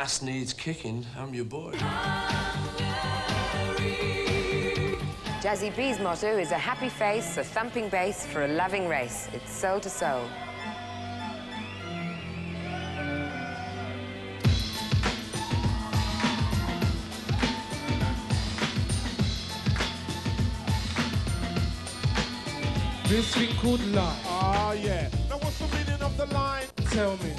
ass needs kicking, I'm your boy. Jazzy B's motto is a happy face, a thumping bass for a loving race. It's soul to soul. This thing called life. Ah, yeah. Now what's the meaning of the line? Tell me.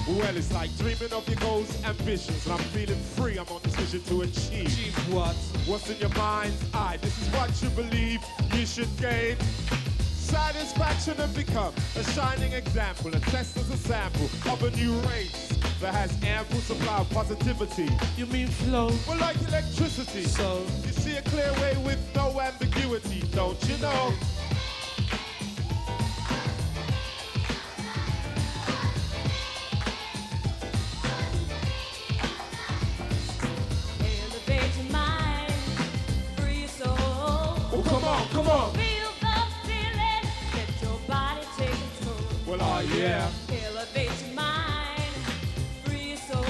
Well, it's like dreaming of your goals, ambitions, and I'm feeling free. I'm on this mission to achieve. Achieve what? What's in your mind's eye? This is what you believe you should gain. Satisfaction and become a shining example, a test as a sample of a new race that has ample supply of positivity. You mean flow? Well, like electricity. So? You see a clear way with no ambiguity, don't you know? Come on. Feel the feeling, let your body take control. Well, oh yeah. Elevate your mind, free your soul.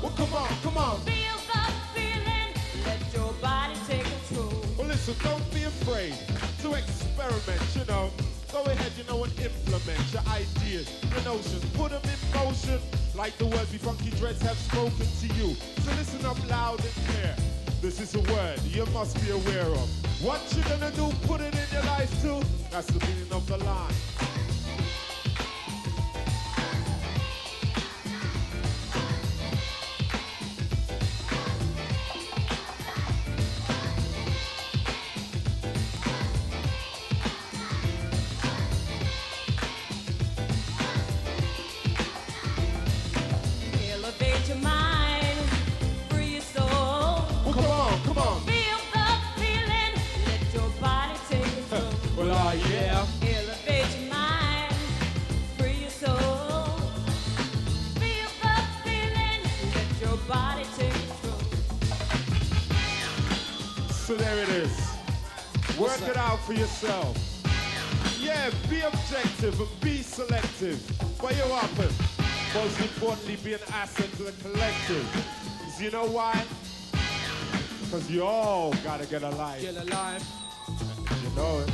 Well, come on. Feel the feeling, let your body take control. Well, listen, don't be afraid to experiment, you know. Go ahead, you know, and implement your ideas, your notions. Put them in motion like the words we Funky Dreads have spoken to you. So listen up loud and clear. This is a word you must be aware of. What you gonna do, put it in your life too. That's the meaning of the line. Elevate your mind, free your soul. Well, come on. Feel the feeling, let your body take control. Well, oh yeah. Elevate your mind, free your soul. Feel the feeling, let your body take control. So there it is. Work it out for yourself. Yeah, be objective and be selective. But you happen. Most importantly, be an asset to the collective. 'Cause you know why? Because you all gotta get alive. Get alive. You know it.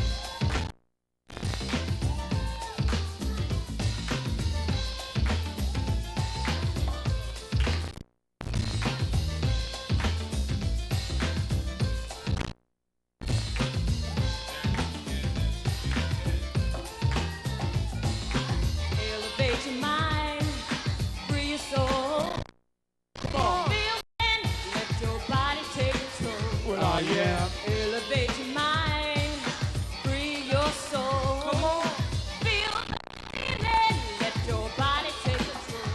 Elevate your mind, free your soul. Come on. Feel it, let your body take control. Well, oh yeah. Elevate your mind, free your soul. Come on. Feel the feeling, let your body take control.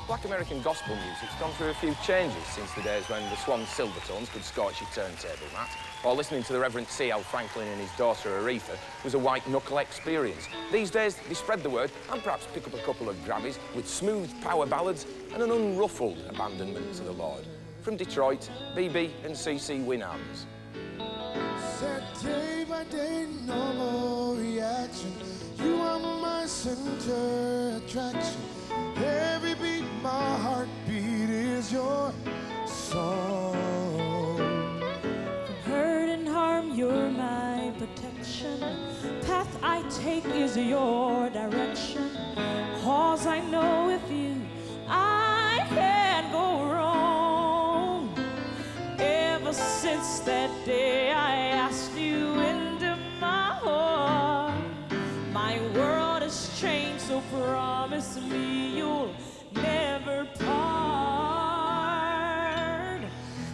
Black American gospel music's gone through a few changes since the days when the Swan Silvertones could scorch your turntable mat, or listening to the Reverend C.L. Franklin and his daughter Aretha was a white-knuckle experience. These days, they spread the word and perhaps pick up a couple of Grammys with smooth power ballads and an unruffled abandonment to the Lord. From Detroit, BB and CC Winans. Said day by day, no more reaction. You are my center attraction. Every beat, my heartbeat is your song. From hurt and harm, you're my protection. Path I take is your direction. 'Cause I know with you, I can't go wrong. Ever since that day I asked you into my heart, my world has changed, so promise me you'll never part.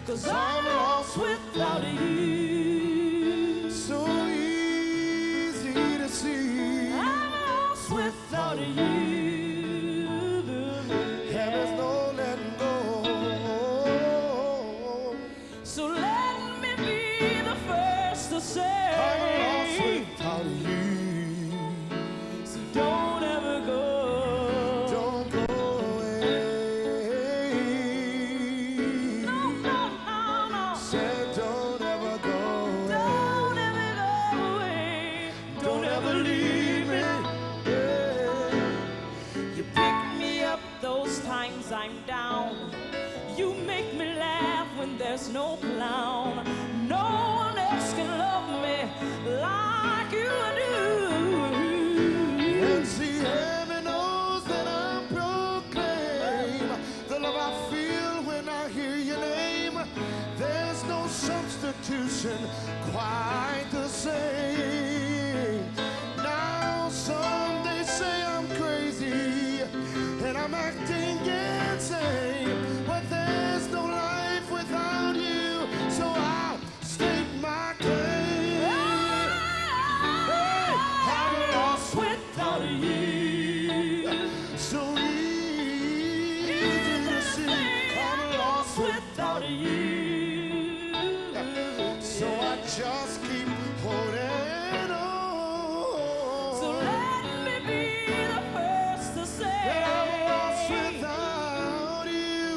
'Cause I'm lost without you. So easy to see. I'm lost without you. Heaven's no letting go. So let me be the first to say, I'm lost without you. 'cause I'm down. You make me laugh when there's no clown. No one else can love me like you do. And see, heaven knows that I proclaim the love I feel when I hear your name. There's no substitution quite the same. Now some they say I'm crazy and I'm acting insane, but there's no life without you, so I'll state my claim. Hey, I'm lost Without you, so easy to see. I'm lost without you. so I just keep holding on. So let me be the first to say I'm lost without you,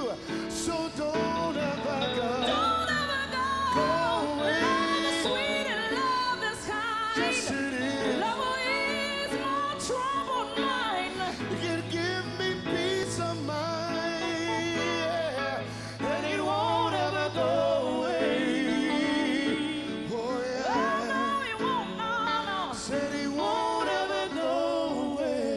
so don't ever go. don't ever go. Go away. Love is sweet and love is kind. Yes, it is. Love will ease my troubled mind. You can give me peace of mind, yeah, and it won't ever go away. Oh Oh, yeah, no, it won't, no, no. said it won't ever go away.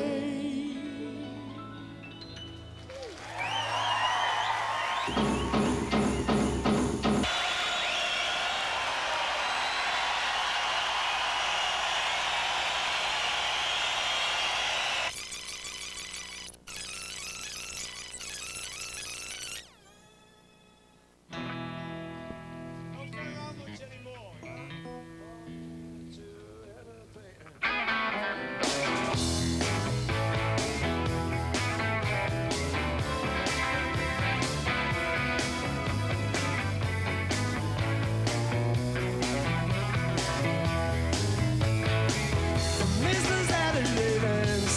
Mrs. Addie Livings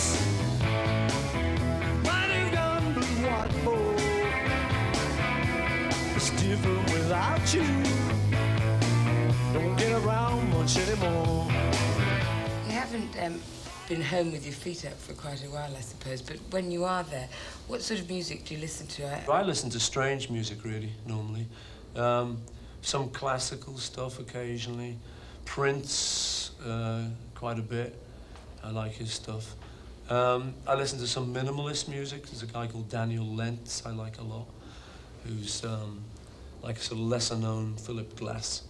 might have gone, but what for? It's different without you. Don't get around much anymore. You haven't been home with your feet up for quite a while, I suppose, but when you are there, what sort of music do you listen to? I listen to strange music, really, normally. Some classical stuff occasionally. Prince, quite a bit. I like his stuff. I listen to some minimalist music. There's a guy called Daniel Lentz I like a lot, who's like a sort of lesser-known Philip Glass.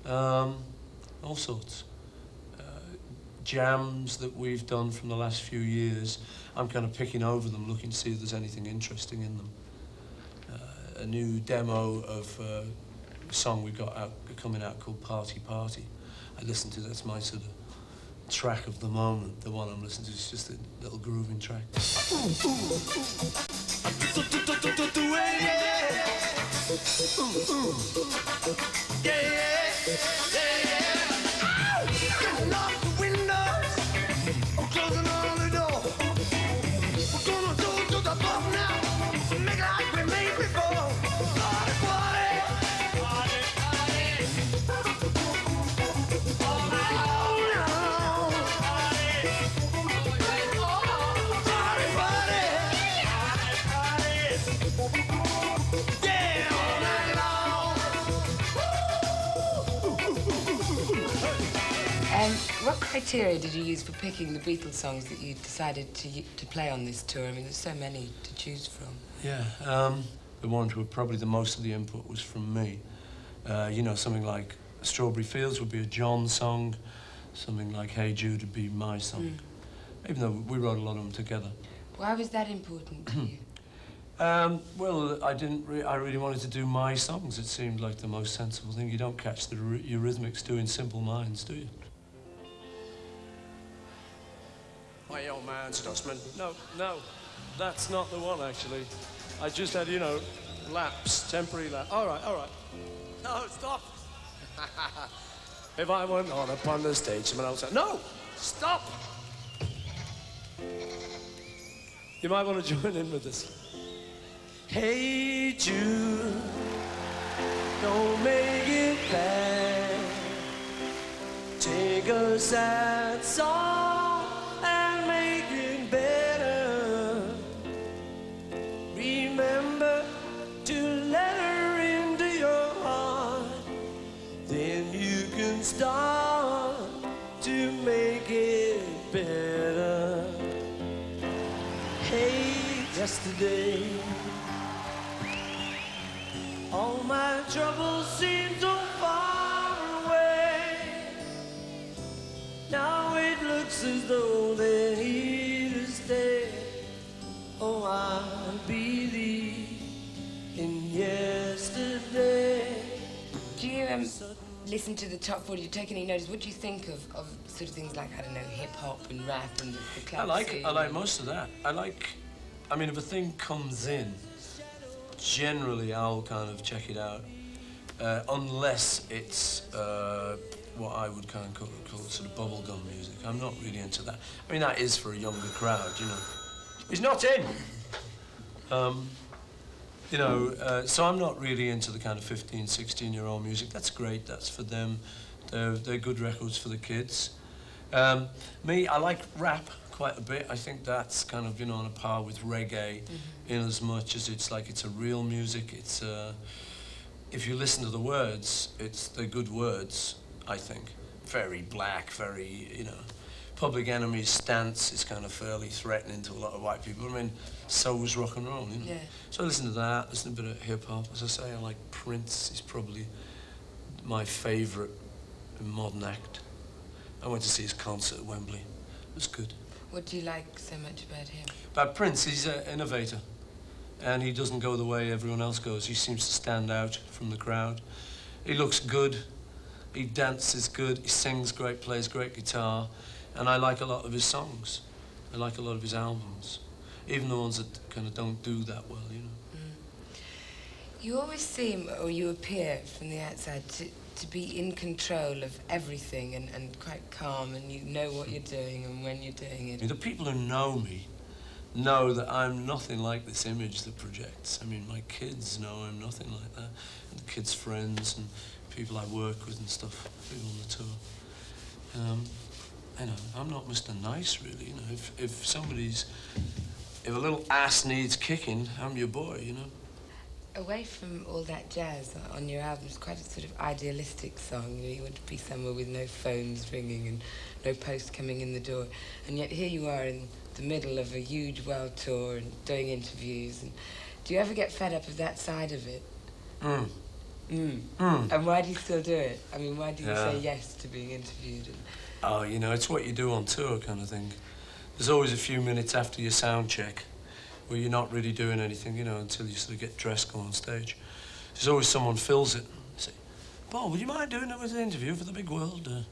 All sorts. Jams that we've done from the last few years, I'm kind of picking over them, looking to see if there's anything interesting in them. A new demo of a song we got coming out called Party Party. I listen to, that's my sort of track of the moment. The one I'm listening to is just a little grooving track. Lock the windows, I'm closing all the doors. We're gonna do it to the bottom now, make like we made before. Party, party, party, party, all night long. Party, party, yeah, all night long. What criteria did you use for picking the Beatles songs that you decided to play on this tour? I mean, there's so many to choose from. Yeah, the ones where probably the most of the input was from me. You know, something like Strawberry Fields would be a John song, something like Hey Jude would be my song, even though we wrote a lot of them together. Why was that important to you? Well, I really wanted to do my songs. It seemed like the most sensible thing. You don't catch the Eurythmics doing Simple Minds, do you? My old man's dustman. No, that's not the one, actually. I just had, you know, lapse, temporary lapse. All right. No, stop. If I went on upon the stage, someone else said, no, stop. You might want to join in with this. Hey Jude, don't make it bad. Take a sad song and make it better. Remember hate yesterday. All my troubles seem so far away. Now it looks as though they're here to stay. Oh, I believe in yesterday. Do you listen to the top 40? Do you take any notice? What do you think of sort of things like, I don't know, hip-hop and rap and the club scene? I like most of that. I mean, if a thing comes in, generally I'll kind of check it out, unless it's what I would kind of call sort of bubblegum music. I'm not really into that. I mean, that is for a younger crowd, you know. It's not in! You know, so I'm not really into the kind of 15, 16-year-old music. That's great, that's for them. They're good records for the kids. Me, I like rap quite a bit. I think that's kind of, you know, on a par with reggae, in as much as it's like it's a real music. It's, if you listen to the words, they're good words, I think. Very black, very, you know. Public Enemy's stance is kind of fairly threatening to a lot of white people. I mean, so was rock and roll, you know. Yeah. So I listen to that, listen to a bit of hip-hop. As I say, I like Prince. He's probably my favourite modern act. I went to see his concert at Wembley. It was good. What do you like so much about him? About Prince, he's an innovator. And he doesn't go the way everyone else goes. He seems to stand out from the crowd. He looks good. He dances good. He sings great, plays great guitar. And I like a lot of his songs. I like a lot of his albums. Even the ones that kind of don't do that well, you know. You always seem, or you appear from the outside, to be in control of everything and quite calm, and you know what you're doing and when you're doing it. The people who know me know that I'm nothing like this image that projects. I mean, my kids know I'm nothing like that. And the kids' friends and people I work with and stuff, people on the tour. You know, I'm not Mr. Nice, really, you know. If a little ass needs kicking, I'm your boy, you know. Away from all that jazz on your album, it's quite a sort of idealistic song. You want to be somewhere with no phones ringing and no post coming in the door. And yet here you are in the middle of a huge world tour and doing interviews. And do you ever get fed up of that side of it? And why do you still do it? I mean, why do you say yes to being interviewed? Oh, you know, it's what you do on tour kind of thing. There's always a few minutes after your sound check where you're not really doing anything, you know, until you sort of get dressed, go on stage. There's always someone fills it. They say, Paul, would you mind doing it with an interview for the big world? I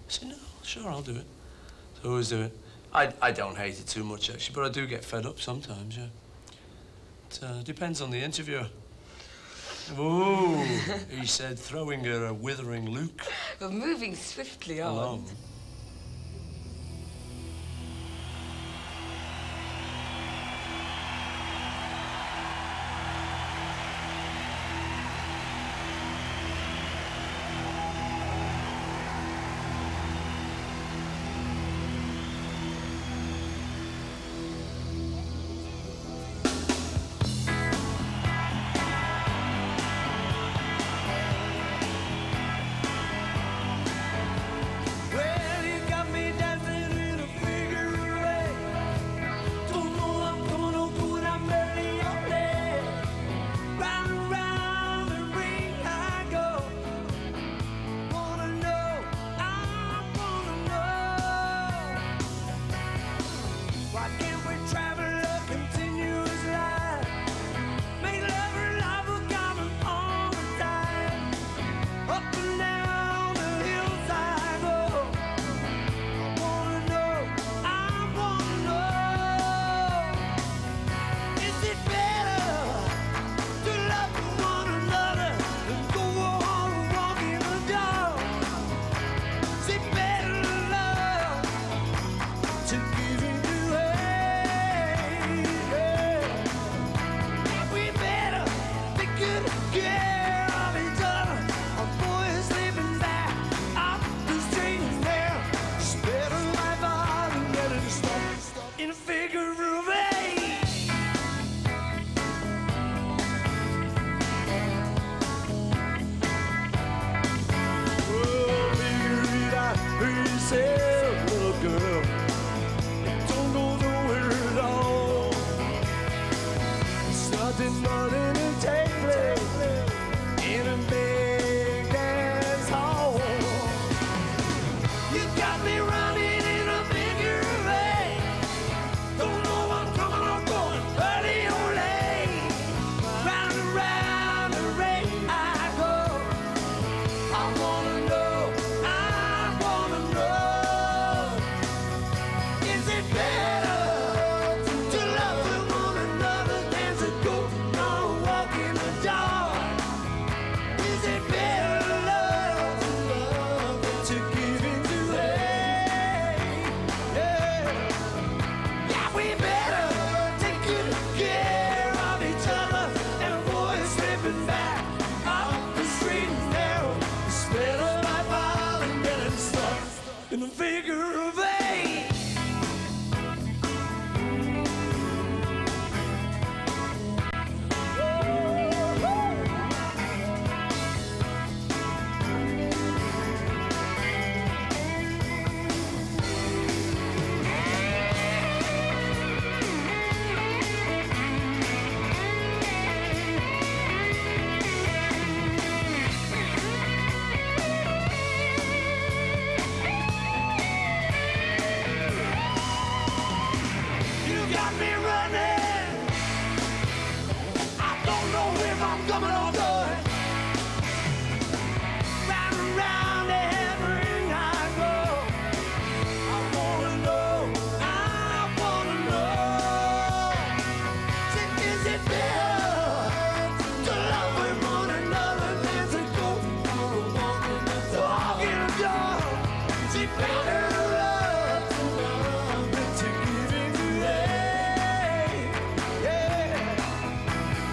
say, no, sure, I'll do it. So I always do it. I don't hate it too much, actually, but I do get fed up sometimes, yeah. It depends on the interviewer. Ooh, he said, throwing her a withering look. Well, moving swiftly on. Along. Well, there's nothing to take place in a big dance hall. You got me running in a figure of eight. Don't know I'm coming or going, early or late. Round and round the rate I go. I wanna know, is it better to love with one another than to go on a walk in the dark? Is it better to love than to give in to hate? Yeah, we better take good care of each other and avoid slipping back off the straight and narrow. It's better by far than getting stuck in the figure of eight. You got me running. I don't know if I'm coming or going. Round and round every ring I go. I wanna know. Is it better to love with one another than to go on a walk in the dark? Is it better to love than to give in to hate?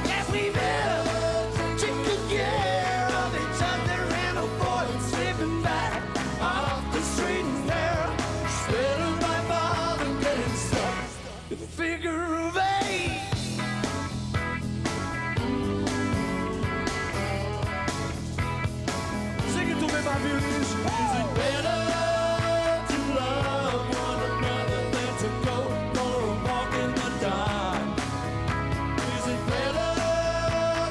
Yes, we better take good care of each other and avoid slipping back off the straight and narrow. It's better by far than getting stuck in the figure of eight. Sing it to me, my beauties. Is it better to love one another than to go for a walk in the dark? Is it better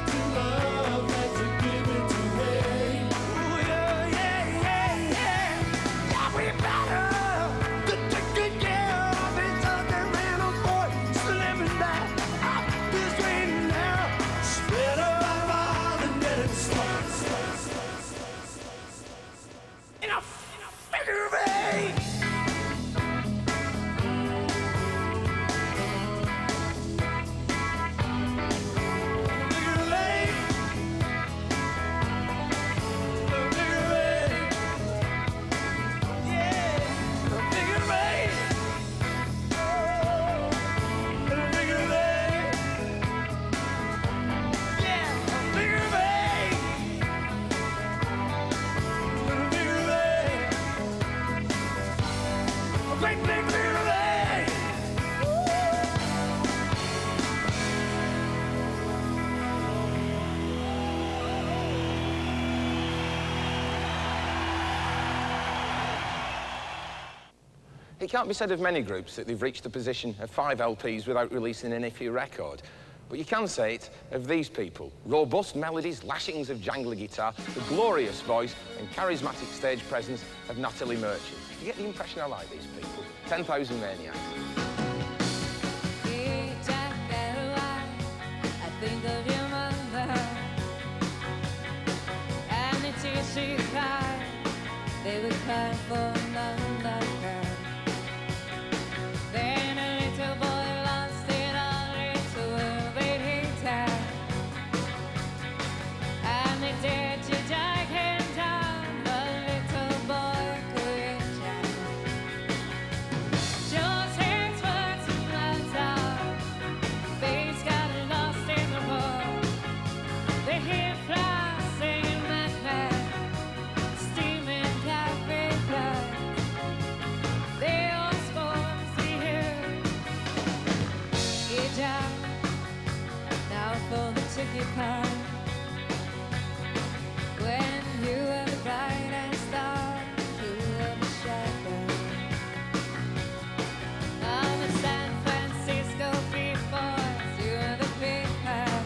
to love than to give it to hate? Ooh, yeah. Yeah, we better to take good care of each other and avoid slipping back off this straight and narrow. It's better by far than getting stuck in a figure of eight. Figure of eight. Figure of eight. Yeah, figure of eight. Figure of eight. Yeah, figure of eight. Figure of eight. A great big figure of eight. It can't be said of many groups that they've reached the position of 5 LPs without releasing an iffy record. But you can say it of these people. Robust melodies, lashings of jangly guitar, the glorious voice and charismatic stage presence of Natalie Merchant. You get the impression I like these people. 10,000 Maniacs. Each after a while, I think of your mother and the tears she cried. They would cry for love like her. Then a little boy lost it all into a world he had. And they dared to drag him down, the little boy could reach out. Just hands were too lights out. Face got lost in the world. They hear flies singing Macbeth, steaming cafe flies. They all spoke to hear. Each out now for the ticket part. When you were the brightest star, you were the shadow. I'm in San Francisco before you were the big man.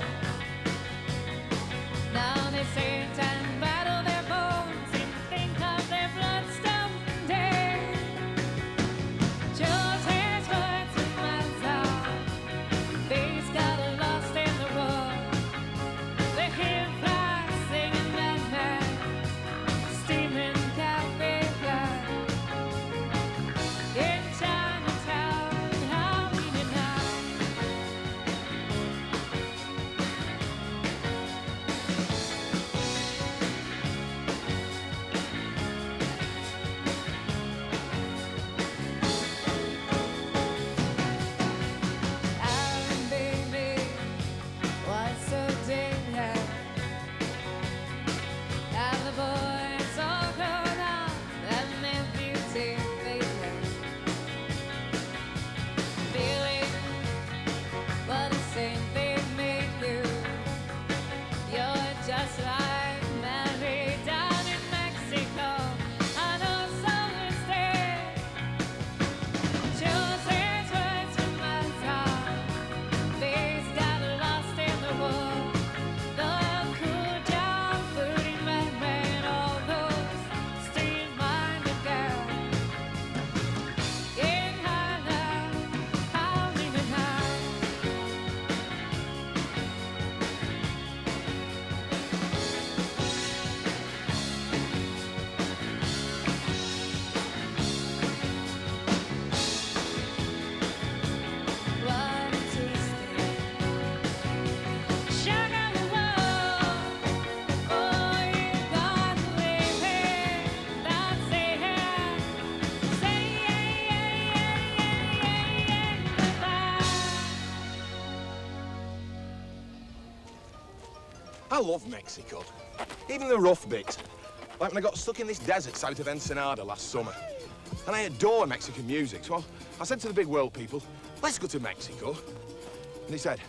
I love Mexico. Even the rough bits. Like when I got stuck in this desert south of Ensenada last summer. And I adore Mexican music, so I said to the big world people, let's go to Mexico. And he said,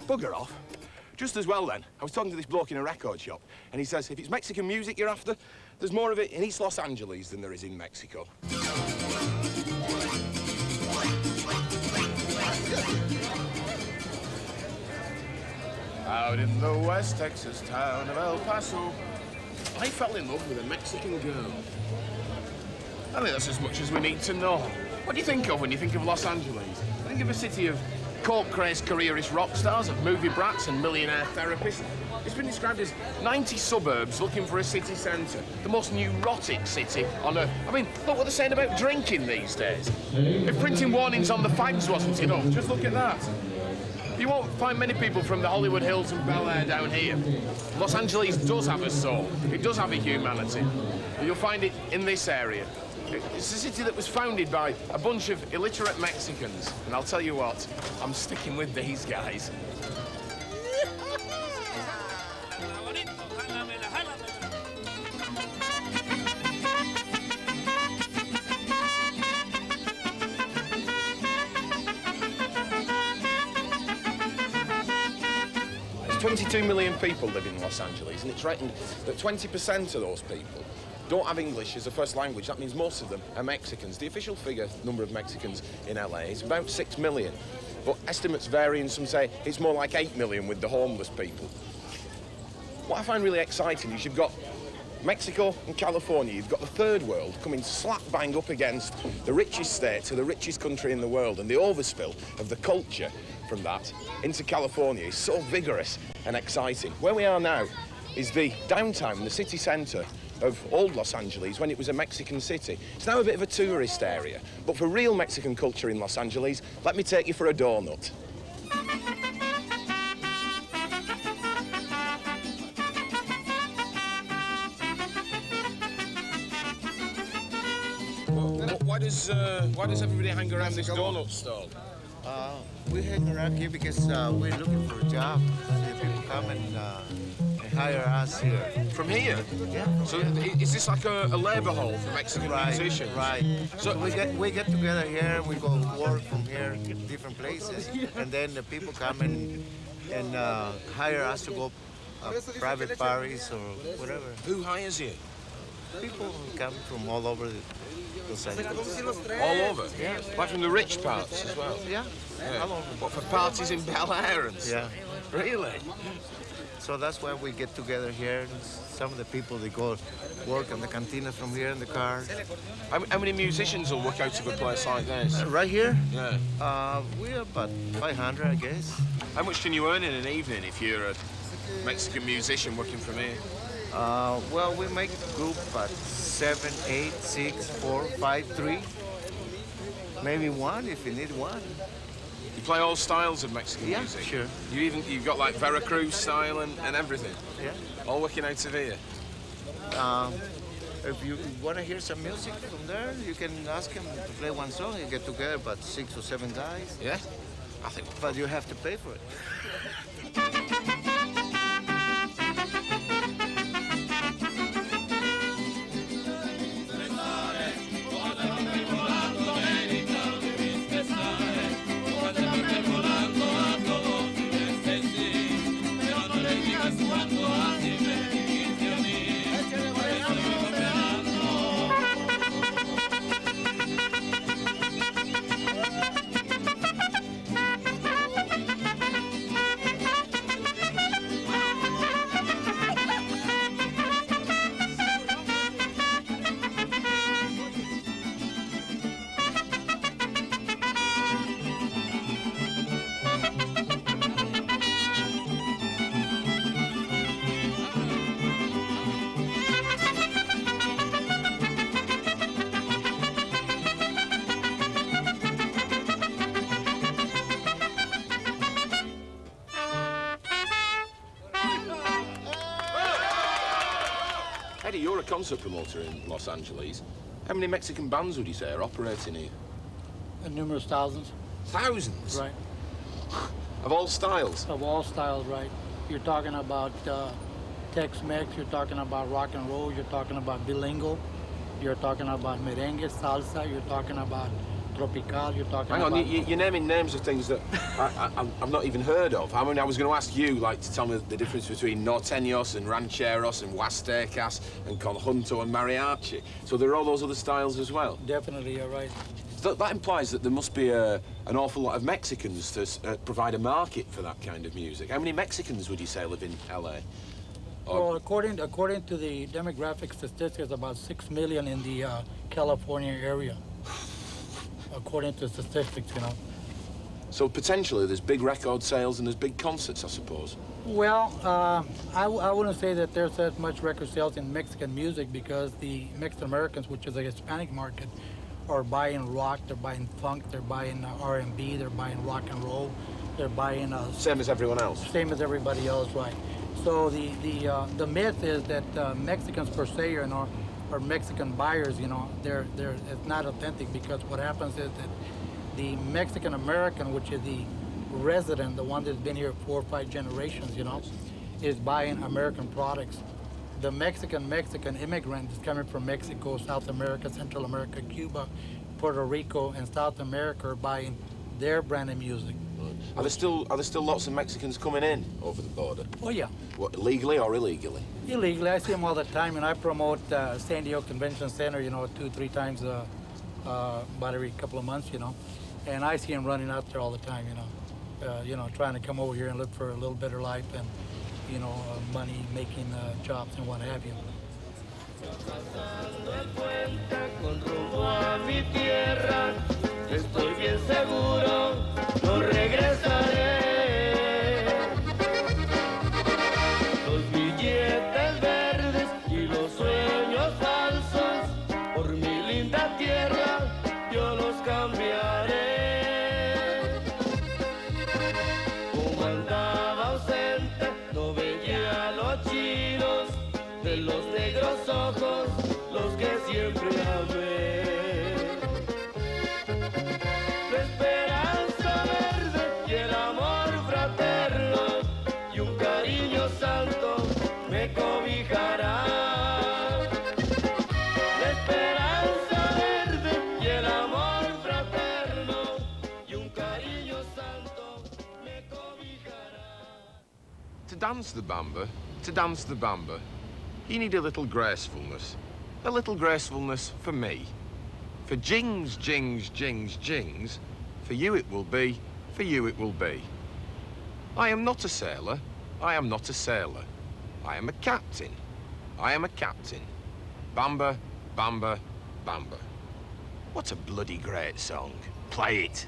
bugger off. Just as well then, I was talking to this bloke in a record shop, and he says, if it's Mexican music you're after, there's more of it in East Los Angeles than there is in Mexico. Out in the West Texas town of El Paso, I fell in love with a Mexican girl. I think that's as much as we need to know. What do you think of when you think of Los Angeles? I think of a city of coke-crazed careerist rock stars, of movie brats and millionaire therapists. It's been described as 90 suburbs looking for a city centre, the most neurotic city on earth. I mean, look what they're saying about drinking these days. If printing warnings on the fags wasn't enough, just look at that. You won't find many people from the Hollywood Hills and Bel Air down here. Los Angeles does have a soul. It does have a humanity. You'll find it in this area. It's a city that was founded by a bunch of illiterate Mexicans. And I'll tell you what, I'm sticking with these guys. There's 22 million people live in Los Angeles, and it's reckoned that 20% of those people don't have English as a first language. That means most of them are Mexicans. The official number of Mexicans in LA is about 6 million. But estimates vary, and some say it's more like 8 million with the homeless people. What I find really exciting is you've got Mexico and California. You've got the third world coming slap bang up against the richest state to the richest country in the world, and the overspill of the culture from that into California is so vigorous and exciting. Where we are now is the downtown, the city centre of old Los Angeles when it was a Mexican city. It's now a bit of a tourist area, but for real Mexican culture in Los Angeles, let me take you for a donut. Why does everybody hang around this donut stall? We hang around here because we're looking for a job. So people come and hire us here. From here? Yeah. So is this like a labour hole for Mexican musicians? Right. So we get together here. We go work from here, different places, and then the people come and hire us to go private parties or whatever. Who hires you? People come from all over Los Angeles. All over? Yeah. Like from the rich parts as well? Yeah. All over. What, for parties in Bel Air and stuff? Yeah. Really? So that's why we get together here. Some of the people, they go work on the cantina from here in the car. How many musicians will work out of a place like this? Right here? Yeah. We're about 500, I guess. How much can you earn in an evening if you're a Mexican musician working from here? Well, we make the group at 7, 8, 6, 4, 5, 3. Maybe 1 if you need 1. You play all styles of Mexican music? Sure. You've got like Veracruz style and everything? Yeah. All working out of here? If you want to hear some music from there, you can ask him to play one song. You get together about 6 or 7 guys. Yeah? I think. But you have to pay for it. Eddie, you're a concert promoter in Los Angeles. How many Mexican bands would you say are operating here? Numerous thousands. Thousands? Right. Of all styles? Of all styles, right. you're talking about Tex-Mex, you're talking about rock and roll, you're talking about bilingual, you're talking about merengue, salsa, you're talking about tropical, you're talking Hang on, about... you're naming names of things that I've not even heard of. I mean, I was going to ask you, like, to tell me the difference between norteños and rancheros and huastecas and conjunto and mariachi. So there are all those other styles as well? Definitely, you're right. That implies that there must be an awful lot of Mexicans to provide a market for that kind of music. How many Mexicans would you say live in LA? Well, according to the demographic statistics, about 6 million in the California area. According to statistics, you know. So potentially there's big record sales and there's big concerts, I suppose. Well, I wouldn't say that there's that much record sales in Mexican music because the Mexican Americans, which is a Hispanic market, are buying rock, they're buying funk, they're buying R&B, they're buying rock and roll, they're buying... Same as everyone else? Same as everybody else, right. So the myth is that Mexicans per se are Mexican buyers, you know, it's not authentic because what happens is that the Mexican American, which is the resident, the one that's been here 4 or 5 generations, you know, is buying American products. The Mexican immigrant is coming from Mexico, South America, Central America, Cuba, Puerto Rico, and South America are buying their brand of music. Are there still lots of Mexicans coming in over the border? Oh, yeah. What, legally or illegally? Illegally. I see them all the time, and I promote San Diego Convention Center, you know, 2-3 times about every couple of months, you know. And I see them running out there all the time, you know, trying to come over here and look for a little better life and, you know, money, making jobs and what have you. Estoy bien seguro, no regresaré. Los billetes verdes y los sueños falsos, por mi linda tierra, yo los cambiaré. Como andaba ausente, no veía a los chinos, de los negros ojos, los que siempre amé. To dance the bamba, you need a little gracefulness for me. For jings, jings, jings, jings, for you it will be, for you it will be. I am not a sailor, I am not a sailor. I am a captain, I am a captain. Bamba, bamba, bamba. What a bloody great song. Play it.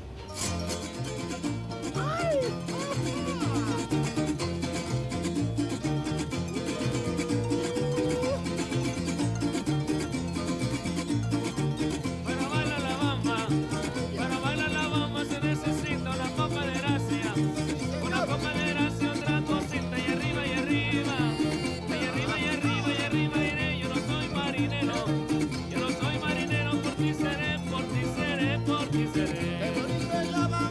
Por ti seré, por ti seré.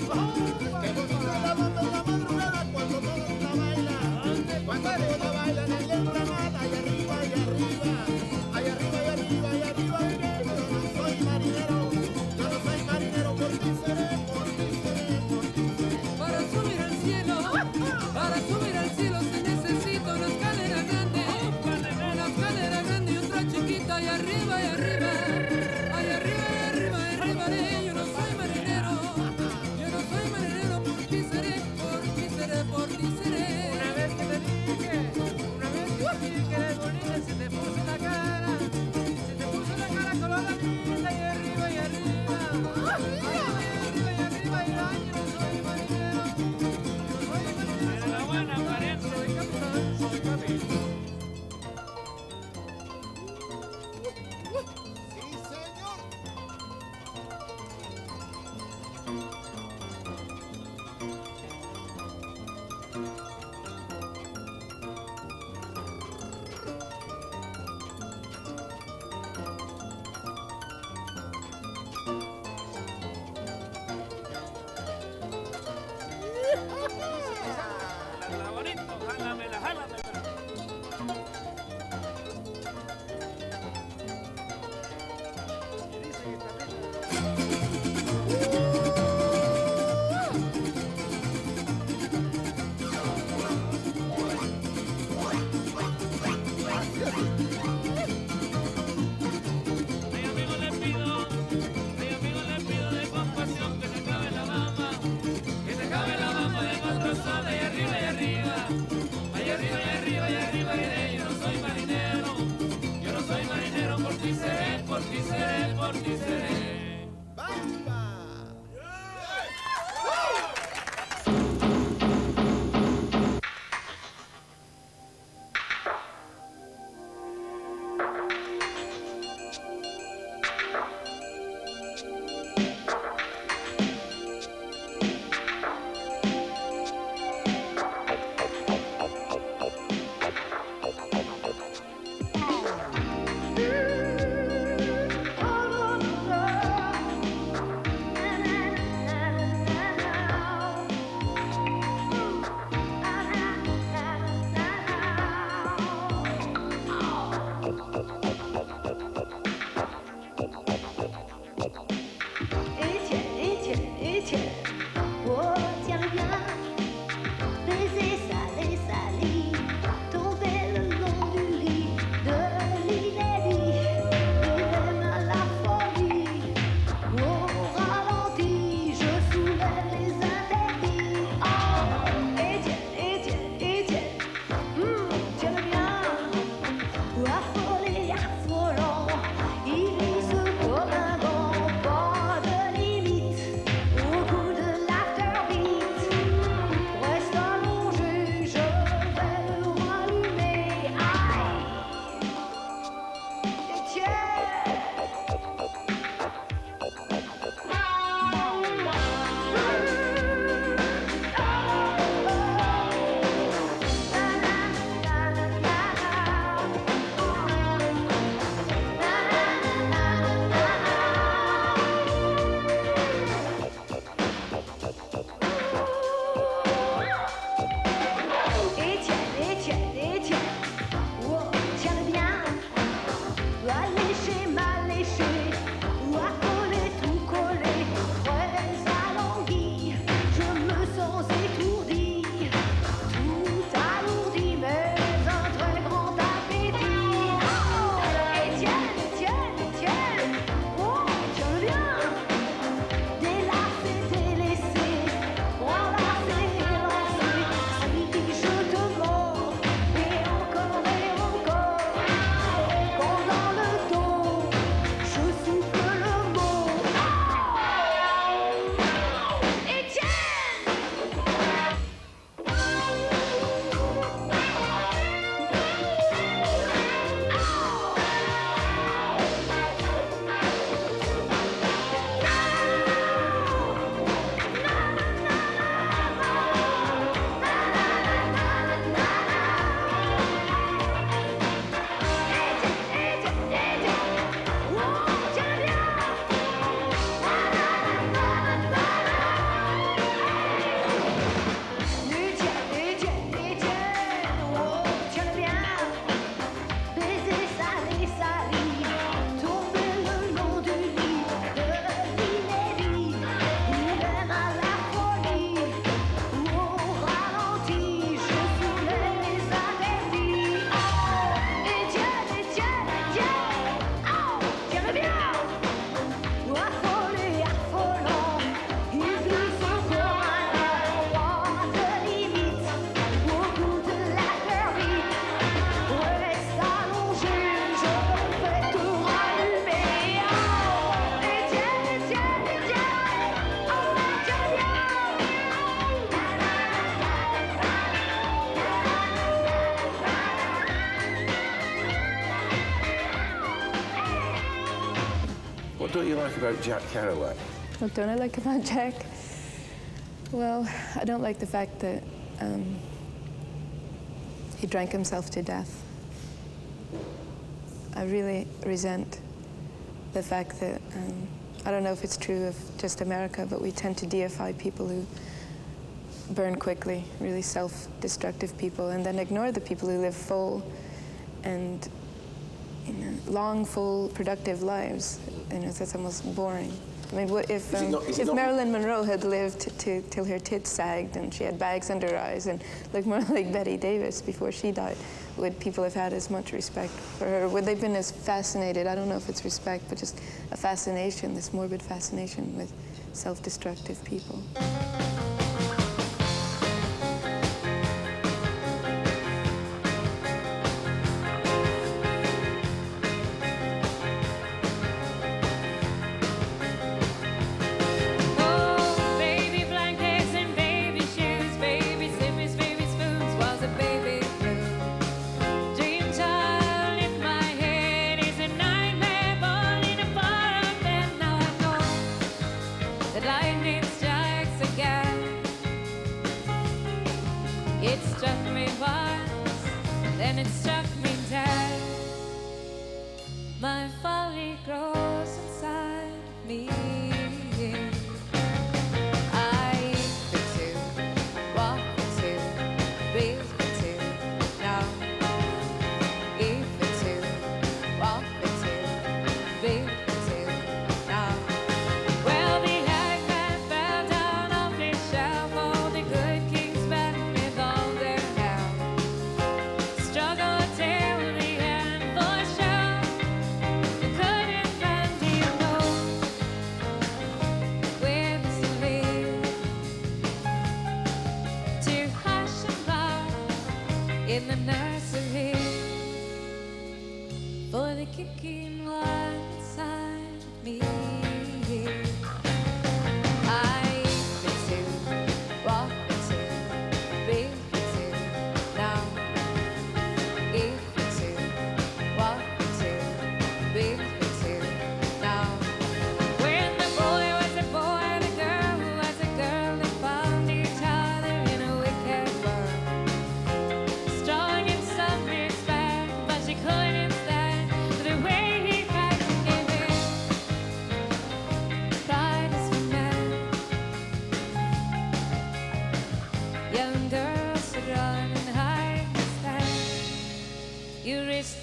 don't you like about Jack Kerouac? What don't I like about Jack? Well, I don't like the fact that he drank himself to death. I really resent the fact that, I don't know if it's true of just America, but we tend to deify people who burn quickly, really self-destructive people, and then ignore the people who live full and long, full, productive lives. That's almost boring. I mean, what if Marilyn Monroe had lived till her tits sagged and she had bags under her eyes and looked more like Betty Davis before she died, would people have had as much respect for her? Would they have been as fascinated? I don't know if it's respect, but just a fascination, this morbid fascination with self-destructive people.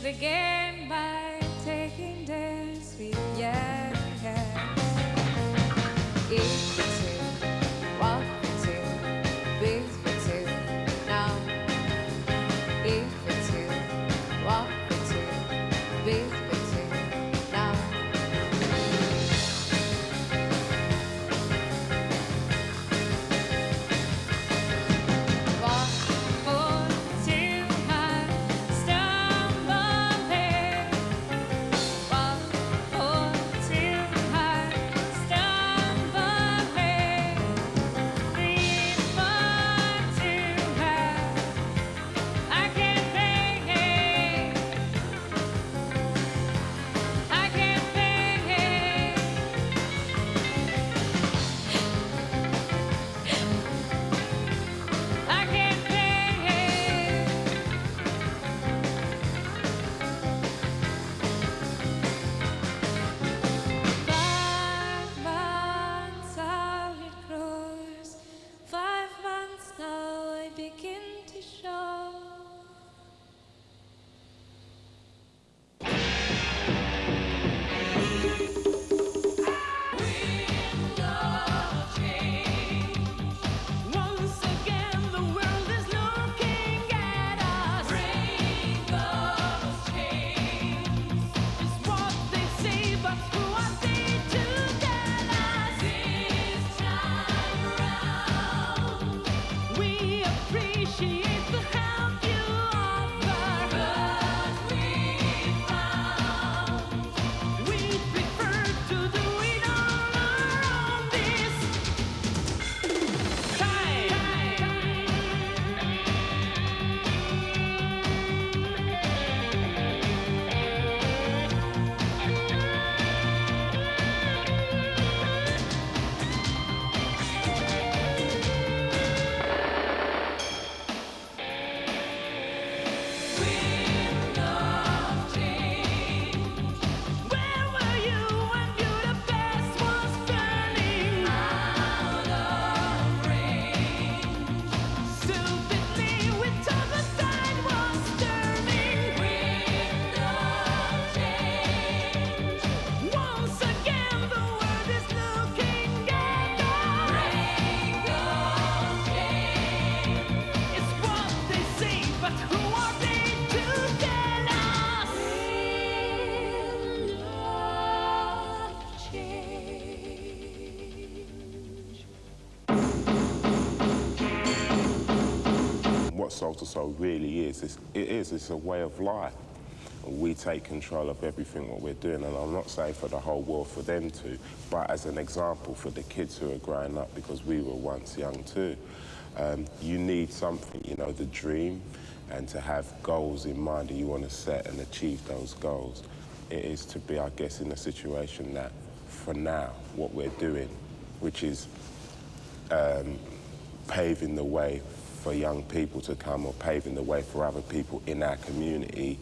Again by taking their sweet yes. Eat for two, walk for two, breathe for two. Now, eat for two, walk for two, breathe for two. Now. Walk for two, high, stumble. soul to soul really is. It's a way of life. We take control of everything what we're doing, and I'm not saying for the whole world for them to, but as an example for the kids who are growing up, because we were once young too. You need something, you know, the dream, and to have goals in mind that you want to set and achieve those goals. It is to be, I guess, in a situation that, for now, what we're doing, which is paving the way for young people to come, or paving the way for other people in our community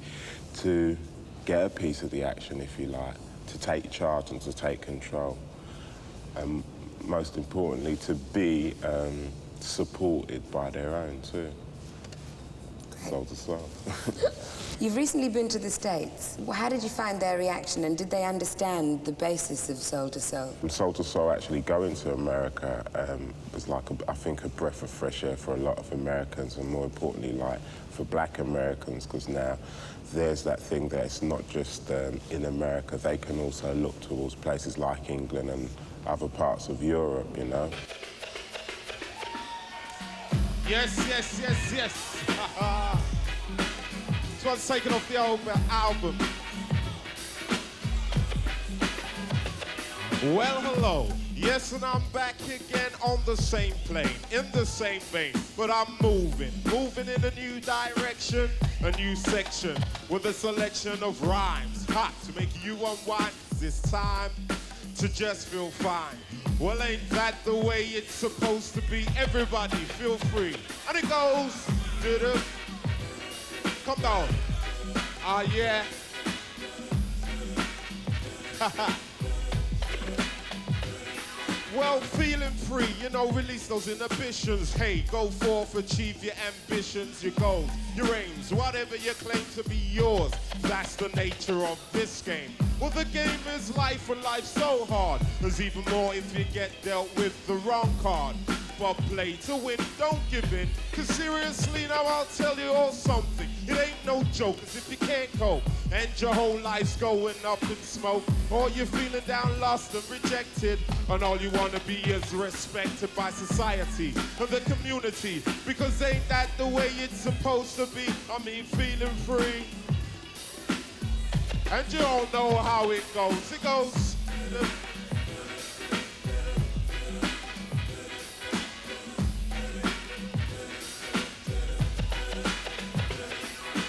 to get a piece of the action, if you like, to take charge and to take control. And most importantly, to be supported by their own too. Soul to soul. You've recently been to the States. How did you find their reaction, and did they understand the basis of Soul to Soul? Soul to Soul, actually going to America was like, I think, a breath of fresh air for a lot of Americans, and more importantly, like, for black Americans, because now there's that thing that it's not just in America, they can also look towards places like England and other parts of Europe, you know? Yes, yes, yes, yes. This one's taken off the old album. Well, hello. Yes, and I'm back again on the same plane, in the same vein, but I'm moving in a new direction, a new section, with a selection of rhymes, hot to make you unwind. This time to just feel fine. Well, ain't that the way it's supposed to be? Everybody feel free. And it goes, doo-doo. Come down. Ah, yeah. Well, feeling free, you know, release those inhibitions. Hey, go forth, achieve your ambitions, your goals, your aims, whatever you claim to be yours. That's the nature of this game. Well, the game is life, and life's so hard. There's even more if you get dealt with the wrong card. But play to win, don't give in. Cause seriously, now I'll tell you all something. It ain't no joke, cause if you can't cope, and your whole life's going up in smoke, or you're feeling down, lost and rejected, and all you wanna be is respected by society and the community, because ain't that the way it's supposed to be? I mean, feeling free. And you all know how it goes. It goes.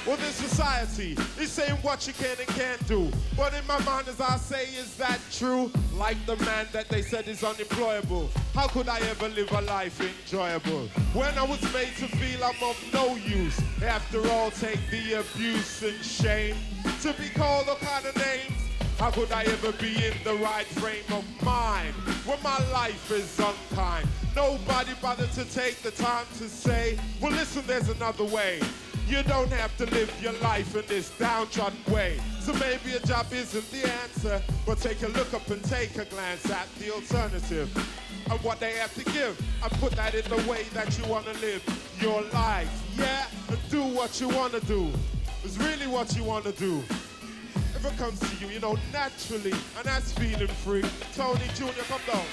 Well, this society is saying what you can and can't do. But in my mind, as I say, is that true? Like the man that they said is unemployable. How could I ever live a life enjoyable? When I was made to feel I'm of no use. After all, take the abuse and shame. To be called all kind of names. How could I ever be in the right frame of mind when my life is unkind? Nobody bothered to take the time to say, well, listen, there's another way. You don't have to live your life in this downtrodden way. So maybe a job isn't the answer, but take a look up and take a glance at the alternative and what they have to give, and put that in the way that you want to live your life. Yeah, and do what you want to do. It's really what you want to do. If it comes to you, you know, naturally, and that's feeling free. Tony Jr., come down.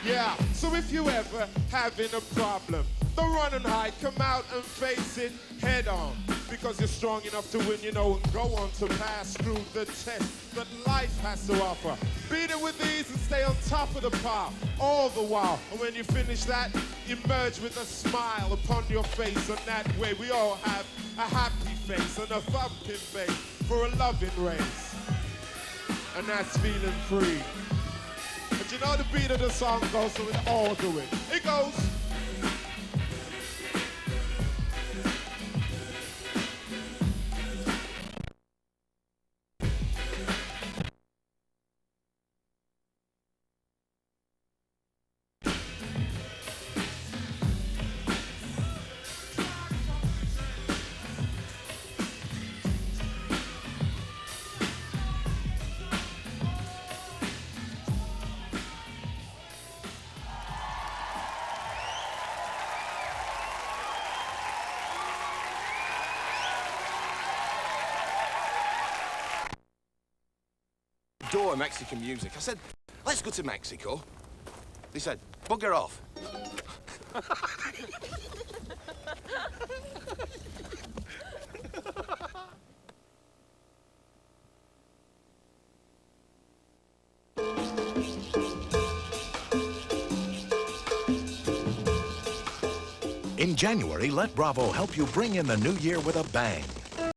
Yeah, so if you ever having a problem, don't run and hide, come out and face it head on. Because you're strong enough to win, you know, and go on to pass through the test that life has to offer. Beat it with ease and stay on top of the pile all the while. And when you finish that, emerge with a smile upon your face. And that way we all have a happy face and a thumping face for a loving race. And that's feeling free. But you know the beat of the song goes, so we all do it. It goes. adore Mexican music. I said, let's go to Mexico. They said, bugger off. In January, let Bravo help you bring in the new year with a bang.